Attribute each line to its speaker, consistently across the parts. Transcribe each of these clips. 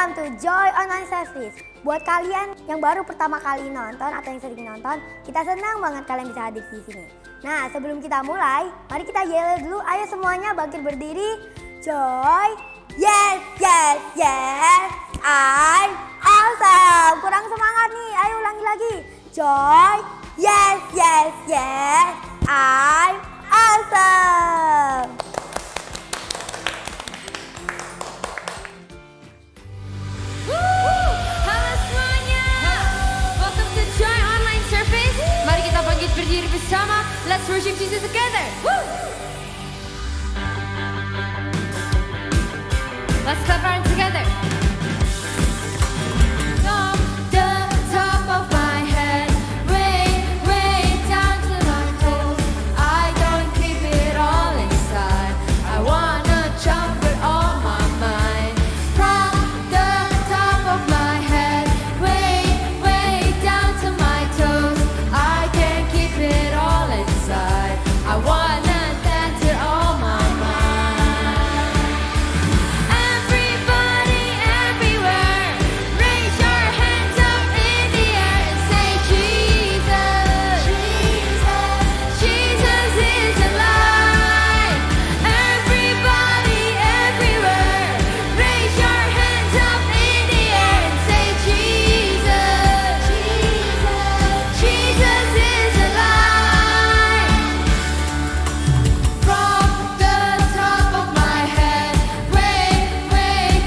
Speaker 1: Welcome to Joy Online Service. Buat kalian yang baru pertama kali nonton atau yang sering nonton, kita senang banget kalian bisa hadir di sini. Nah, sebelum kita mulai, mari kita yell dulu. Ayo semuanya bangkit berdiri. Joy, yes, yes, yes, I'm awesome. Kurang semangat nih, ayo ulangi lagi. Joy, yes, yes, yes, I'm awesome.
Speaker 2: Halo semuanya, welcome to Joy Online Service. Mari kita bangkit berdiri bersama. Let's worship Jesus together. Let's clap our hands together. From the top of my head, way down to my toes, I don't keep it all inside. I wanna jump with all my mind. From the top of my head, way down to my toes, I can't keep it all inside. I wanna dance with all my mind. Everybody, everywhere, raise your hands up in the air and say Jesus, Jesus is alive. Everybody, everywhere, raise your hands up in the air and say Jesus, Jesus is alive. From the top of my head, way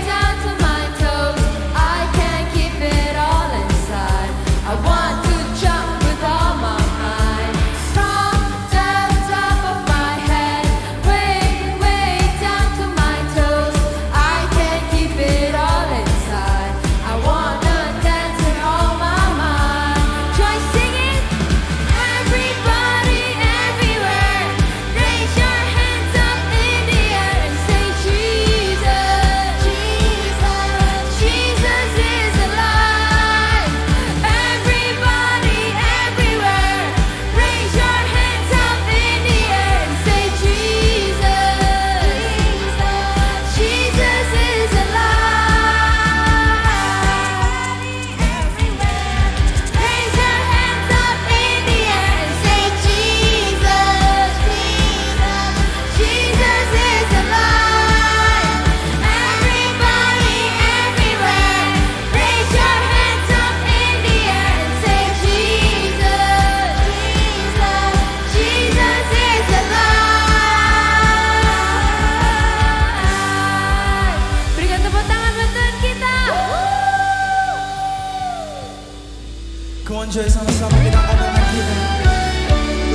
Speaker 2: down to my toes, I can't keep it all inside. I want to jump with all my mind. From the top of my head, way down to my toes, I can't keep it all inside. I wanna dance with all my mind. Try singing. Everybody, everywhere, raise your hands up in the air and say Jesus, Jesus is alive. Everybody, everywhere, raise your hands up in the air and say Jesus, Jesus is alive. Raise your hands up in the air and say Jesus, Jesus is alive. Everybody, everywhere, raise your hands up in the air and say Jesus, Jesus is alive. Berikan tepuk tangan buat Tuhan kita.
Speaker 3: Come on Joy, sama-sama kita angkat tangan kita.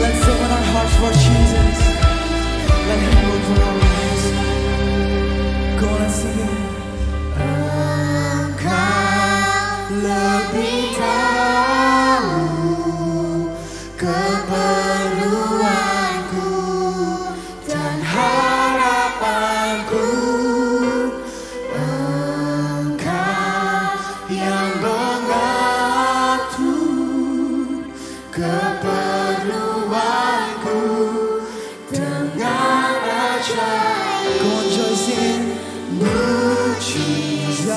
Speaker 3: Let's sing with our hearts for Jesus. Let Him move for our lives. Go on and sing it. Engkau lebih tahu keperluanku dan harapanku. Engkau yang mengatur keperluanku dengan ajaib. Go on Joy, sing it. Mujizat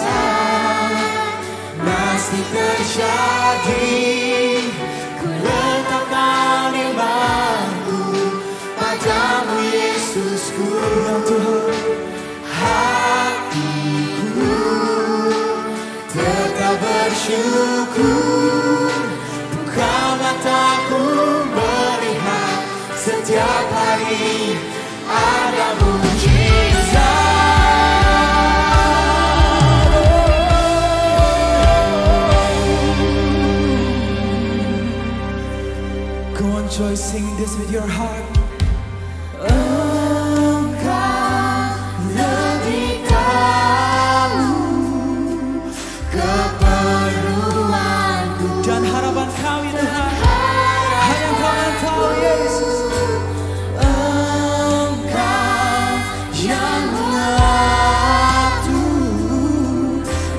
Speaker 3: pasti terjadi. Ku letakkan imanku padamu Yesusku. Ya Tuhan, hatiku tetap bersyukur. Buka mataku melihat setiap hari ada mujizat. Go on Joy, sing this with your heart. Engkau lebih tahu keperluanku dan harapan kami Tuhan. Hanya Kau yang tahu Yesus. Engkau yang mengatur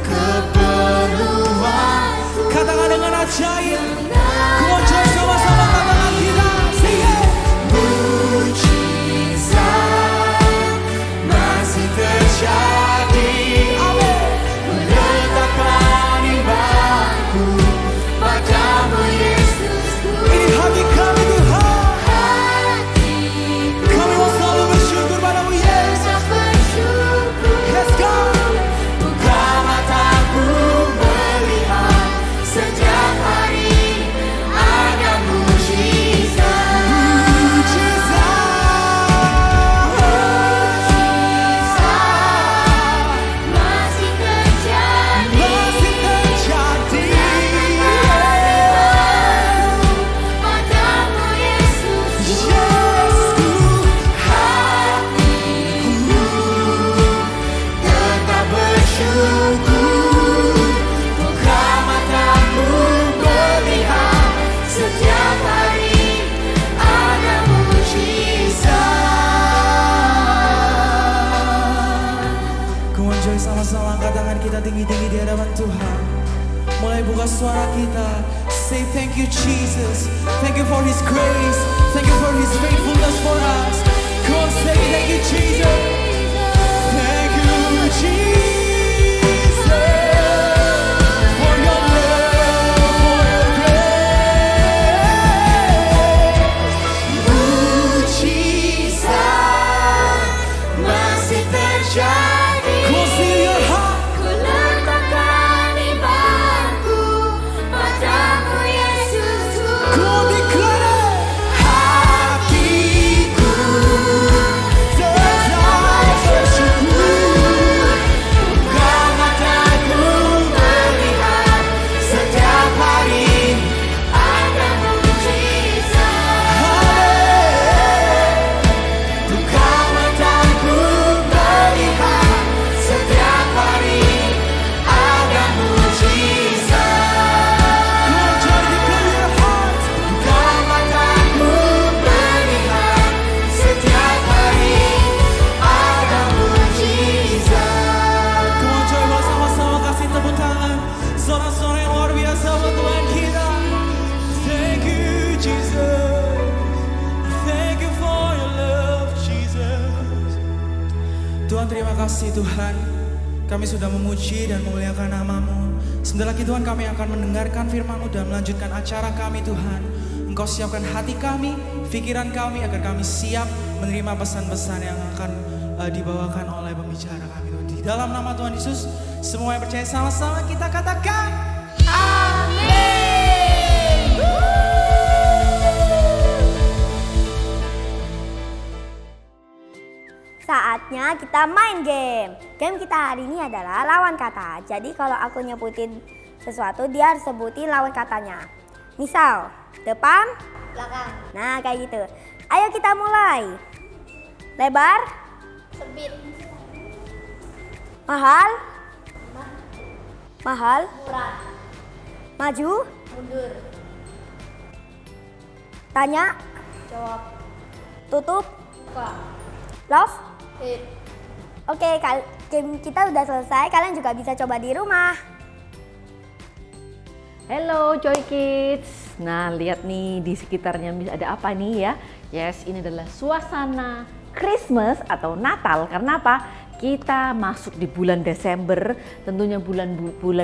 Speaker 3: keperluanku. Katakan dengan ajaib. Come on Joy, sama-sama katakan kita. Sing it. Go enjoy sama-sama, angkat tangan kita tinggi-tinggi di hadapan Tuhan. Mulai buka suara kita. Say thank you Jesus. Thank you for His grace. Thank you for His faithfulness for us. Go on, say thank you Jesus. Thank you Jesus. For your love, for your grace.
Speaker 2: Mujizat masih terjadi.
Speaker 3: Go on, sing your heart.
Speaker 2: Ku letakkan imanku padamu Yesusku.
Speaker 3: Go on, declare it.
Speaker 2: Hatiku
Speaker 3: Tetap bersyukur.
Speaker 2: buka mataku melihat setiap hari ada mujizat. Buka mataku melihat setiap hari ada mujizat.
Speaker 3: Go on, join, declare your heart.
Speaker 2: Buka mataku melihat setiap hari ada mujizat.
Speaker 3: Come on, coy, bersama-sama kasih tepuk tangan. Sorak-sorai yang luar biasa buat Tuhan kita. Thank you, Jesus. Thank you for your love, Jesus. Tuhan, terima kasih Tuhan. Kami sudah memuji dan memuliakan nama-Mu. Sebentar lagi Tuhan kami akan mendengarkan firman-Mu dan melanjutkan acara kami Tuhan. Engkau siapkan hati kami, pikiran kami agar kami siap menerima pesan-pesan yang akan dibawakan oleh pembicara kami Tuhan. Di dalam nama Tuhan Yesus, semua yang percaya sama-sama kita katakan
Speaker 2: Amin.
Speaker 1: Saatnya kita main game. Game kita hari ini adalah lawan kata. Jadi kalau aku nyebutin sesuatu, dia harus sebutin lawan katanya. Misal, depan,
Speaker 4: Belakang,
Speaker 1: nah kayak gitu. Ayo kita mulai. Lebar,
Speaker 4: sempit,
Speaker 1: mahal, mahal,
Speaker 4: murah,
Speaker 1: maju,
Speaker 4: mundur,
Speaker 1: tanya,
Speaker 4: jawab,
Speaker 1: tutup,
Speaker 4: buka,
Speaker 1: love.
Speaker 4: hit.
Speaker 1: Oke, game kita udah selesai. Kalian juga bisa coba di rumah.
Speaker 5: Hello Joy Kids. Nah, lihat nih di sekitarnya ada apa nih ya? Yes, ini adalah suasana Christmas atau Natal. Karena apa? Kita masuk di bulan Desember. Tentunya bulan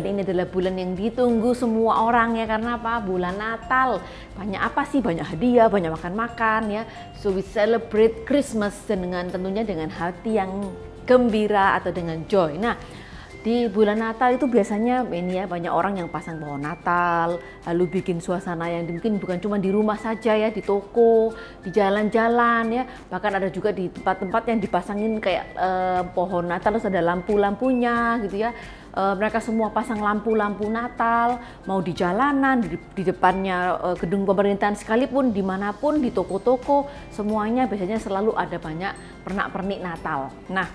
Speaker 5: ini adalah bulan yang ditunggu semua orang ya. Karena apa? Bulan Natal. Banyak apa sih? Banyak hadiah, banyak makan-makan ya. So we celebrate Christmas tentunya dengan hati yang gembira atau dengan joy. Nah, di bulan Natal itu biasanya ini ya banyak orang yang pasang pohon Natal, lalu bikin suasana yang mungkin bukan cuma di rumah saja ya, di toko, di jalan-jalan ya, bahkan ada juga di tempat-tempat yang dipasangin kayak pohon Natal terus ada lampu-lampunya gitu ya. Mereka semua pasang lampu-lampu Natal, mau di jalanan, di depannya gedung pemerintahan sekalipun, dimanapun, di toko-toko, semuanya biasanya selalu ada banyak pernak-pernik Natal. Nah,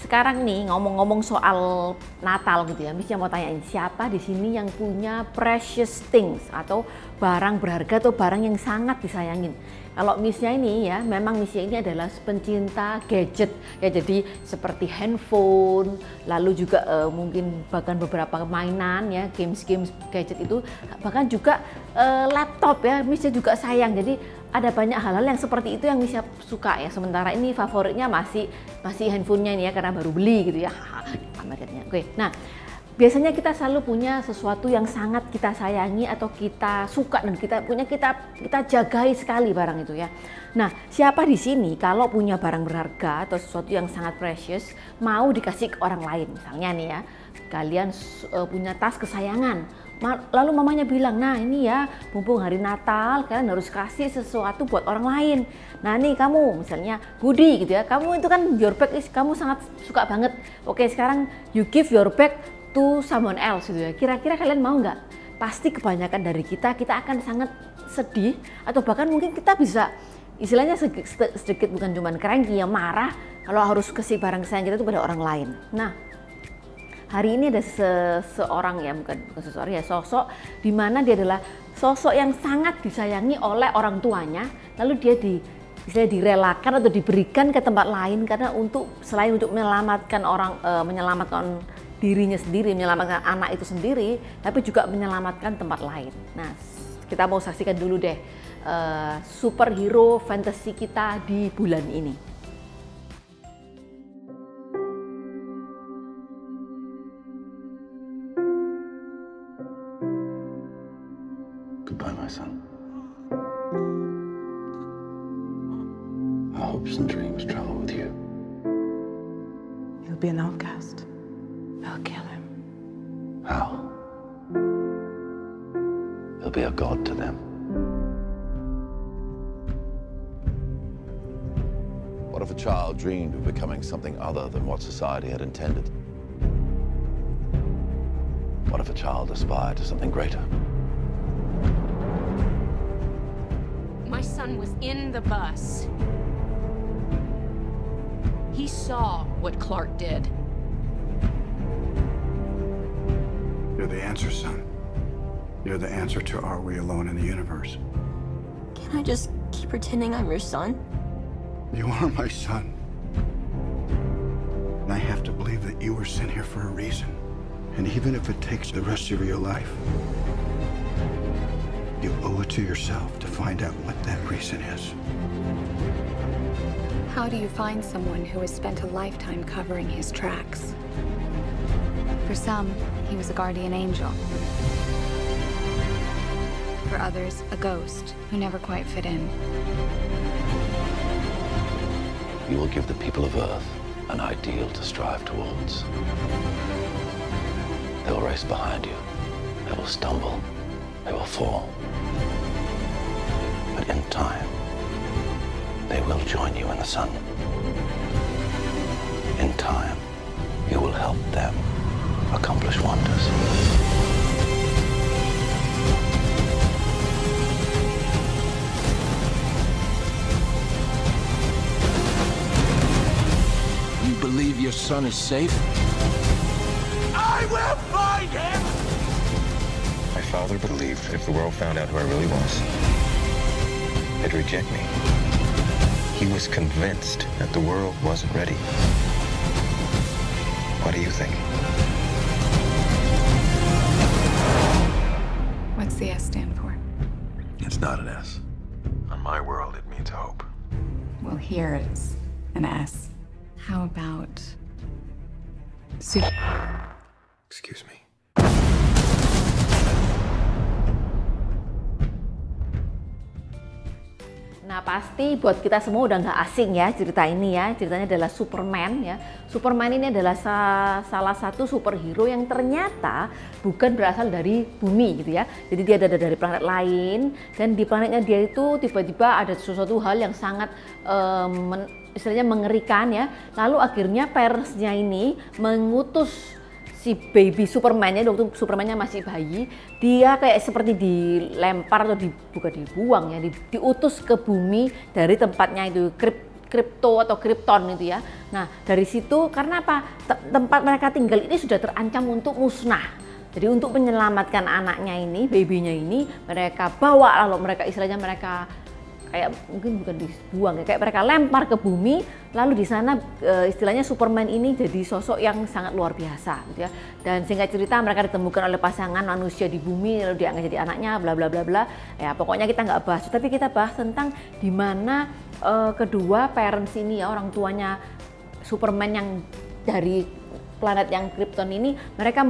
Speaker 5: sekarang nih ngomong-ngomong soal Natal gitu ya, Miss mau tanyain siapa di sini yang punya precious things atau barang berharga atau barang yang sangat disayangin. Kalau Missnya ini ya, memang Missnya ini adalah pencinta gadget ya, jadi seperti handphone, lalu juga mungkin bahkan beberapa mainan ya, games gadget itu, bahkan juga laptop ya, Missnya juga sayang. Jadi ada banyak hal-hal yang seperti itu yang Missnya suka ya. Sementara ini favoritnya masih handphonenya ini ya, karena baru beli gitu ya. Akhirnya. Oke. Nah, biasanya kita selalu punya sesuatu yang sangat kita sayangi atau kita suka dan kita jagai sekali barang itu ya. Nah, siapa di sini kalau punya barang berharga atau sesuatu yang sangat precious mau dikasih ke orang lain? Misalnya nih ya, kalian punya tas kesayangan. Lalu mamanya bilang, nah ini ya mumpung hari Natal kalian harus kasih sesuatu buat orang lain. Nah nih kamu misalnya Budi gitu ya, kamu itu kan your bag kamu sangat suka banget. Oke, sekarang you give your bag to someone else gitu ya. Kira-kira kalian mau nggak? Pasti kebanyakan dari kita akan sangat sedih atau bahkan mungkin kita bisa istilahnya sedikit bukan cuma cranky ya, marah kalau harus kasih barang kesayangan kita itu pada orang lain. Nah, hari ini ada seseorang ya, bukan seseorang ya, sosok di mana dia adalah sosok yang sangat disayangi oleh orang tuanya, lalu dia istilahnya direlakan atau diberikan ke tempat lain karena selain untuk menyelamatkan menyelamatkan dirinya sendiri, menyelamatkan anak itu sendiri, tapi juga menyelamatkan tempat lain. Nah, kita mau saksikan dulu deh superhero fantasy kita di bulan ini.
Speaker 6: Goodbye, my son. Our hopes and dreams travel with you.
Speaker 7: He'll be an outcast. They'll kill him.
Speaker 6: How? He'll be a god to them. What if a child dreamed of becoming something other than what society had intended? What if a child aspired to something greater?
Speaker 8: My son was in the bus. He saw what Clark did.
Speaker 9: You're the answer, son. You're the answer to are we alone in the universe?
Speaker 10: Can I just keep pretending I'm your son?
Speaker 9: You are my son. And I have to believe that you were sent here for a reason. And even if it takes the rest of your life, you owe it to yourself to find out what that reason is.
Speaker 11: How do you find someone who has spent a lifetime covering his tracks? For some, he was a guardian angel. For others, a ghost who never quite fit in.
Speaker 6: You will give the people of Earth an ideal to strive towards. They will race behind you. They will stumble. They will fall. But in time, they will join you in the sun. In time, you will help them accomplish wonders.
Speaker 12: You believe your son is safe?
Speaker 3: I will find him!
Speaker 13: My father believed if the world found out who I really was, they'd reject me. He was convinced that the world wasn't ready. What do you think?
Speaker 11: What's the S stand for?
Speaker 6: It's not an S.
Speaker 13: On my world, it means hope.
Speaker 11: Well, here is an S. How about
Speaker 13: Excuse me.
Speaker 5: Nah, pasti buat kita semua udah nggak asing ya cerita ini ya. Ceritanya adalah Superman ya. Superman ini adalah salah satu superhero yang ternyata bukan berasal dari bumi gitu ya. Jadi dia ada dari planet lain dan di planetnya dia itu tiba-tiba ada sesuatu hal yang sangat istilahnya mengerikan ya. Lalu akhirnya parents-nya ini mengutus si baby Superman-nya, waktu Superman-nya masih bayi, dia kayak seperti dilempar atau bukan dibuang ya, diutus ke bumi dari tempatnya itu kripto atau Krypton itu ya. Nah dari situ karena apa? Tempat mereka tinggal ini sudah terancam untuk musnah. Jadi untuk menyelamatkan anaknya ini, babynya ini, mereka bawa lalu mereka istilahnya mereka kayak mungkin bukan dibuang ya, kayak mereka lempar ke bumi, lalu di sana istilahnya Superman ini jadi sosok yang sangat luar biasa gitu ya. Dan singkat cerita mereka ditemukan oleh pasangan manusia di bumi, lalu dianggap jadi anaknya, bla bla bla bla. Ya pokoknya kita nggak bahas, tapi kita bahas tentang di mana kedua parents ini ya, orang tuanya Superman yang dari planet yang Krypton ini, mereka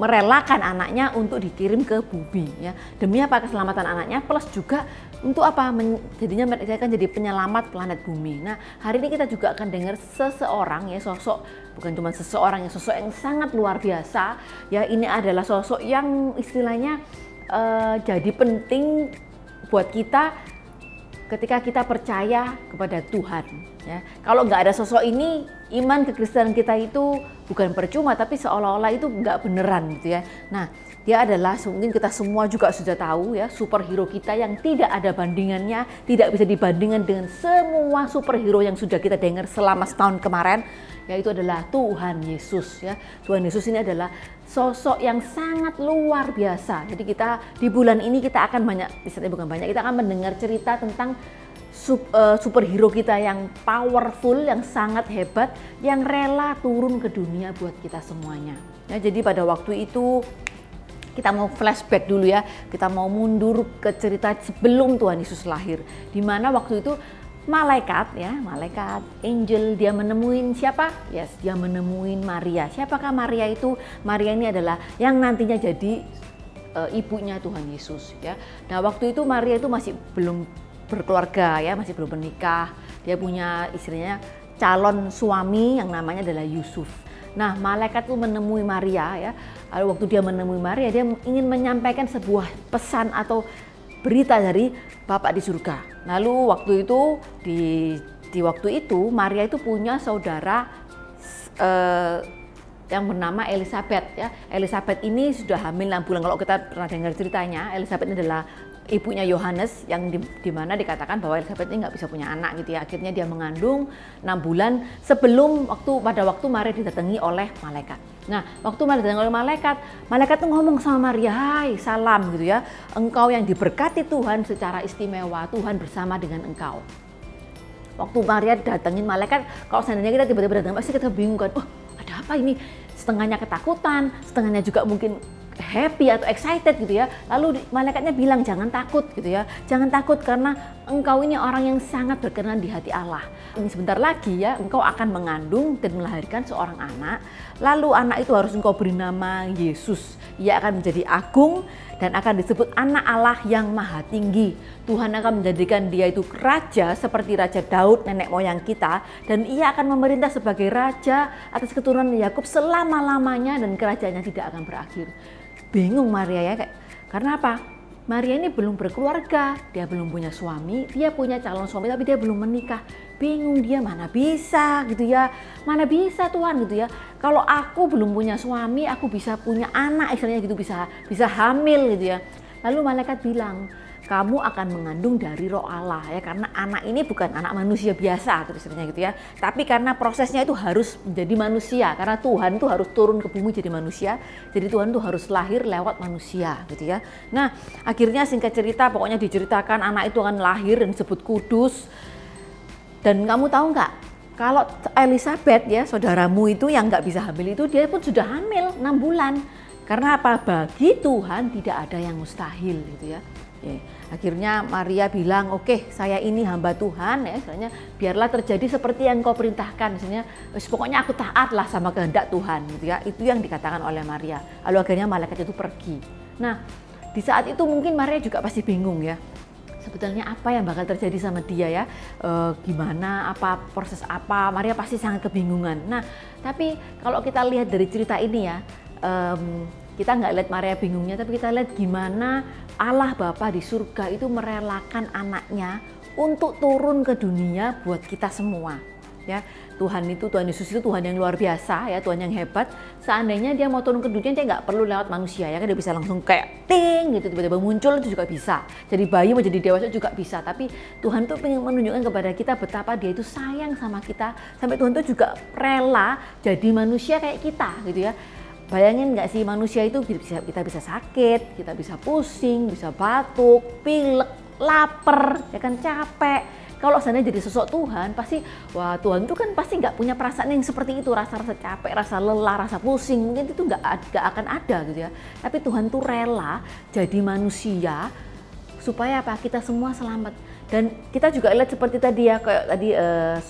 Speaker 5: merelakan anaknya untuk dikirim ke bumi ya, demi apa? Keselamatan anaknya, plus juga untuk apa? Jadinya mereka akan jadi penyelamat planet bumi. Nah hari ini kita juga akan dengar seseorang ya, sosok bukan cuma seseorang ya, sosok yang sangat luar biasa ya. Ini adalah sosok yang istilahnya jadi penting buat kita ketika kita percaya kepada Tuhan ya. Kalau nggak ada sosok ini, iman kekristenan kita itu bukan percuma, tapi seolah-olah itu nggak beneran gitu ya. Nah Dia adalah, mungkin kita semua juga sudah tahu ya, superhero kita yang tidak ada bandingannya, tidak bisa dibandingkan dengan semua superhero yang sudah kita dengar selama setahun kemarin, yaitu adalah Tuhan Yesus ya. Tuhan Yesus ini adalah sosok yang sangat luar biasa. Jadi kita di bulan ini kita akan kita akan mendengar cerita tentang superhero kita yang powerful, yang sangat hebat, yang rela turun ke dunia buat kita semuanya. Ya, jadi pada waktu itu kita mau flashback dulu ya, kita mau mundur ke cerita sebelum Tuhan Yesus lahir, di mana waktu itu malaikat, angel, dia menemuin siapa? Yes, dia menemuin Maria. Siapakah Maria itu? Maria ini adalah yang nantinya jadi ibunya Tuhan Yesus ya. Nah waktu itu Maria itu masih belum berkeluarga ya, masih belum menikah. Dia punya istrinya calon suami yang namanya adalah Yusuf. Nah malaikat itu menemui Maria ya. Lalu waktu dia menemui Maria, dia ingin menyampaikan sebuah pesan atau berita dari Bapa di surga. Lalu waktu itu di waktu itu Maria itu punya saudara yang bernama Elizabeth ya. Elizabeth ini sudah hamil 6 bulan. Kalau kita pernah dengar ceritanya, Elizabeth ini adalah ibunya Yohanes yang di mana dikatakan bahwa Elizabeth ini nggak bisa punya anak gitu ya. Akhirnya dia mengandung 6 bulan sebelum pada waktu Maria didatangi oleh malaikat. Nah, waktu Maria didatangi oleh malaikat tuh ngomong sama Maria, "Hai, salam," gitu ya. "Engkau yang diberkati Tuhan secara istimewa, Tuhan bersama dengan engkau." Waktu Maria datangin malaikat, kalau seandainya kita tiba-tiba datang, pasti kita bingung kan, "Oh, ada apa ini?" Setengahnya ketakutan, setengahnya juga mungkin happy atau excited gitu ya. Lalu malaikatnya bilang jangan takut gitu ya. Jangan takut karena engkau ini orang yang sangat berkenan di hati Allah. Ini sebentar lagi ya engkau akan mengandung dan melahirkan seorang anak. Lalu anak itu harus engkau beri nama Yesus. Ia akan menjadi agung dan akan disebut anak Allah yang maha tinggi. Tuhan akan menjadikan dia itu raja seperti Raja Daud nenek moyang kita. Dan ia akan memerintah sebagai raja atas keturunan Yakub selama-lamanya dan kerajaannya tidak akan berakhir. Bingung Maria ya, karena apa? Maria ini belum berkeluarga, dia belum punya suami, dia punya calon suami tapi dia belum menikah. Bingung dia, mana bisa gitu ya, mana bisa Tuhan gitu ya. Kalau aku belum punya suami, aku bisa punya anak istilahnya gitu, bisa hamil gitu ya. Lalu malaikat bilang, kamu akan mengandung dari Roh Allah ya, karena anak ini bukan anak manusia biasa istilahnya gitu ya, tapi karena prosesnya itu harus menjadi manusia, karena Tuhan itu harus turun ke bumi jadi manusia, jadi Tuhan itu harus lahir lewat manusia gitu ya. Nah akhirnya singkat cerita pokoknya diceritakan anak itu akan lahir dan disebut kudus. Dan kamu tahu nggak, kalau Elizabeth ya saudaramu itu yang nggak bisa hamil itu, dia pun sudah hamil 6 bulan. Karena apa? Bagi Tuhan tidak ada yang mustahil gitu ya. Akhirnya Maria bilang, oke, saya ini hamba Tuhan ya, misalnya biarlah terjadi seperti yang kau perintahkan, misalnya pokoknya aku taatlah sama kehendak Tuhan gitu ya. Itu yang dikatakan oleh Maria. Lalu akhirnya malaikat itu pergi. Nah di saat itu mungkin Maria juga pasti bingung ya, sebetulnya apa yang bakal terjadi sama dia ya, gimana, apa proses apa, Maria pasti sangat kebingungan. Nah tapi kalau kita lihat dari cerita ini ya, kita nggak lihat Maria bingungnya, tapi kita lihat gimana Allah Bapa di surga itu merelakan anaknya untuk turun ke dunia buat kita semua. Ya, Tuhan Yesus itu Tuhan yang luar biasa ya, Tuhan yang hebat. Seandainya dia mau turun ke dunia, dia nggak perlu lewat manusia ya, kan dia bisa langsung kayak ting gitu tiba-tiba muncul, itu juga bisa. Jadi bayi mau jadi dewasa juga bisa. Tapi Tuhan tuh pengen menunjukkan kepada kita betapa dia itu sayang sama kita, sampai Tuhan tuh juga rela jadi manusia kayak kita gitu ya. Bayangin nggak sih, manusia itu kita bisa sakit, kita bisa pusing, bisa batuk, pilek, lapar, ya kan, capek. Kalau seandainya jadi sosok Tuhan, pasti wah Tuhan itu kan pasti nggak punya perasaan yang seperti itu, rasa capek, rasa lelah, rasa pusing, mungkin itu nggak akan ada gitu ya. Tapi Tuhan tuh rela jadi manusia supaya apa? Kita semua selamat. Dan kita juga lihat seperti tadi ya, kayak tadi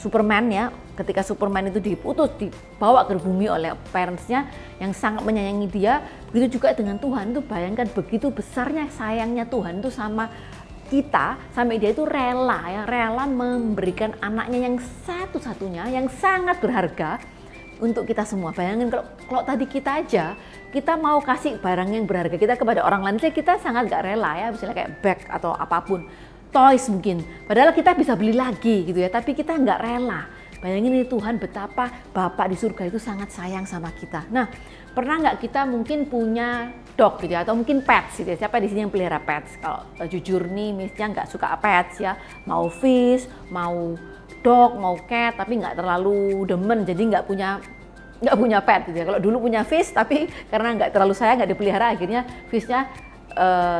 Speaker 5: Superman ya, ketika Superman itu dibawa ke bumi oleh parentsnya yang sangat menyayangi dia, begitu juga dengan Tuhan. Itu bayangkan begitu besarnya sayangnya Tuhan itu sama kita, sampai dia itu rela memberikan anaknya yang satu-satunya, yang sangat berharga untuk kita semua. Bayangin kalau tadi kita aja, kita mau kasih barang yang berharga kita kepada orang lain, kita sangat gak rela ya, misalnya kayak bag atau apapun, toys mungkin, padahal kita bisa beli lagi gitu ya, tapi kita nggak rela Bayangin nih Tuhan betapa Bapak di surga itu sangat sayang sama kita. Nah, pernah nggak kita mungkin punya dog gitu ya, atau mungkin pets gitu ya. Siapa di sini yang pelihara pets? Kalau jujur nih Miss-nya nggak suka pets ya, mau fish, mau dog, mau cat, tapi nggak terlalu demen, jadi nggak punya pet gitu ya. Kalau dulu punya fish, tapi karena nggak terlalu sayang, nggak dipelihara, akhirnya fishnya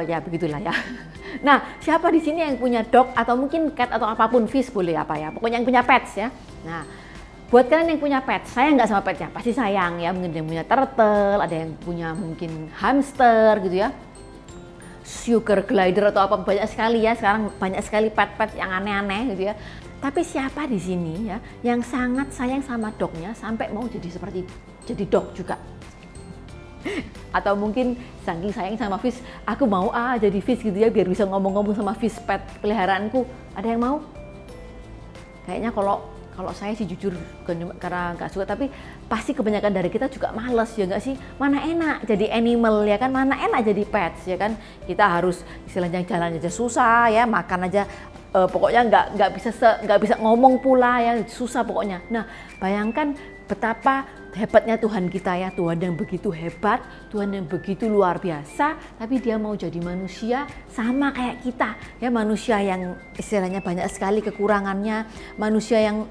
Speaker 5: ya begitulah ya. Nah, siapa di sini yang punya dog atau mungkin cat atau apapun, fish boleh apa ya, pokoknya yang punya pets ya. Nah, buat kalian yang punya pets, sayang nggak sama petnya? Pasti sayang ya, mungkin ada yang punya turtle, ada yang punya mungkin hamster gitu ya, sugar glider atau apa, banyak sekali ya, sekarang banyak sekali pet-pet yang aneh-aneh gitu ya. Tapi siapa di sini ya yang sangat sayang sama dognya sampai mau jadi dog juga? Atau mungkin saking sayang sama fish, aku mau jadi fish gitu ya, biar bisa ngomong-ngomong sama fish pet peliharaanku. Ada yang mau? Kayaknya kalau saya sih jujur karena nggak suka, tapi pasti kebanyakan dari kita juga males ya nggak sih? Mana enak jadi animal ya kan, mana enak jadi pets ya kan? Kita harus istilahnya jalan aja susah ya, makan aja pokoknya nggak bisa ngomong pula ya, susah pokoknya. Nah, bayangkan betapa hebatnya Tuhan kita ya, Tuhan yang begitu hebat, Tuhan yang begitu luar biasa, tapi dia mau jadi manusia sama kayak kita ya, manusia yang istilahnya banyak sekali kekurangannya, manusia yang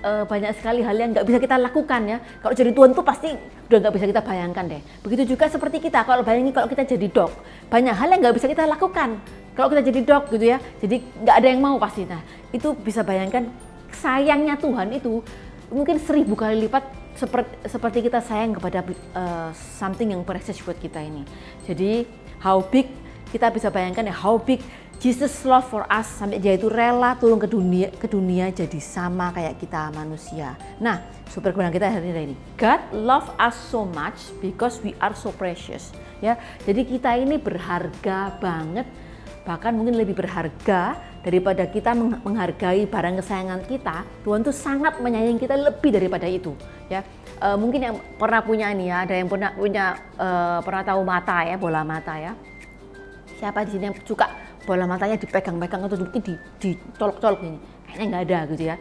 Speaker 5: banyak sekali hal yang nggak bisa kita lakukan ya. Kalau jadi Tuhan tuh pasti udah nggak bisa kita bayangkan deh. Begitu juga seperti kita, kalau bayangin kalau kita jadi dog, banyak hal yang nggak bisa kita lakukan. Kalau kita jadi dog gitu ya, jadi nggak ada yang mau pasti. Nah, itu bisa bayangkan sayangnya Tuhan itu mungkin 1000 kali lipat seperti kita sayang kepada something yang precious buat kita ini. Jadi how big, kita bisa bayangkan ya, how big Jesus love for us, sampai dia itu rela turun ke dunia jadi sama kayak kita manusia. Nah, super kebenaran kita hari ini, God love us so much because we are so precious. Ya, jadi kita ini berharga banget, bahkan mungkin lebih berharga daripada kita menghargai barang kesayangan kita. Tuhan tuh sangat menyayangi kita lebih daripada itu. Ya, mungkin yang pernah punya ini ya, ada yang pernah tahu mata ya, bola mata ya. Siapa di sini yang suka bola matanya dipegang-pegang atau mungkin dicolok-colok ini? Kayaknya nggak ada gitu ya.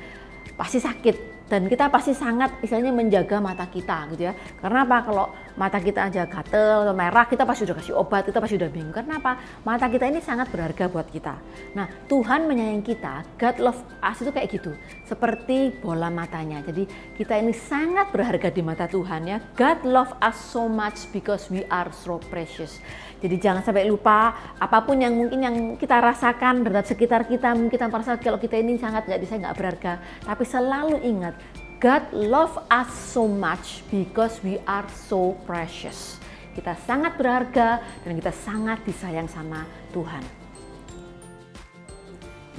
Speaker 5: Pasti sakit. Dan kita pasti sangat istilahnya menjaga mata kita gitu ya. Karena apa? Kalau mata kita aja gatel atau merah, kita pasti udah kasih obat, kita pasti udah bingung. Karena apa? Mata kita ini sangat berharga buat kita. Nah, Tuhan menyayangi kita, God love us itu kayak gitu. Seperti bola matanya. Jadi kita ini sangat berharga di mata Tuhan ya. God love us so much because we are so precious. Jadi jangan sampai lupa, apapun yang mungkin yang kita rasakan terhadap sekitar kita, mungkin kita merasa kalau kita ini sangat nggak berharga. Tapi selalu ingat, God love us so much because we are so precious. Kita sangat berharga dan kita sangat disayang sama Tuhan.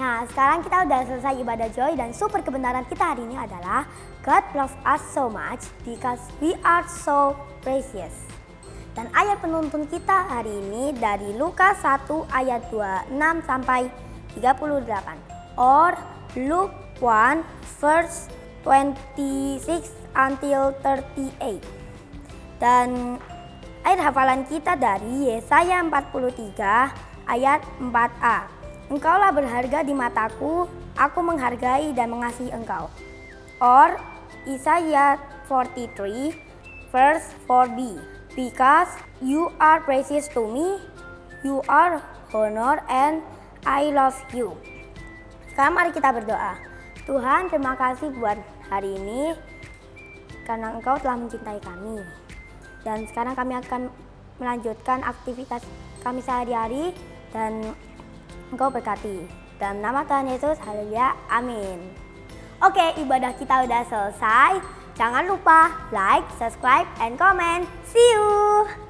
Speaker 1: Nah, sekarang kita udah selesai ibadah joy dan super kebenaran kita hari ini adalah God love us so much because we are so precious. Dan ayat penuntun kita hari ini dari Lukas 1 ayat 26 sampai 38. Or Luke 1 verse 26 until 38. Dan ayat hafalan kita dari Yesaya 43 ayat 4a. Engkaulah berharga di mataku, aku menghargai dan mengasihi engkau. Or Isaiah 43 verse 4b. Because you are precious to me, you are honor and I love you. Sekarang mari kita berdoa. Tuhan, terima kasih buat hari ini karena Engkau telah mencintai kami. Dan sekarang kami akan melanjutkan aktivitas kami sehari-hari dan Engkau berkati. Dalam nama Tuhan Yesus, haleluya, amin. Oke, ibadah kita udah selesai. Jangan lupa like, subscribe, and comment. See you!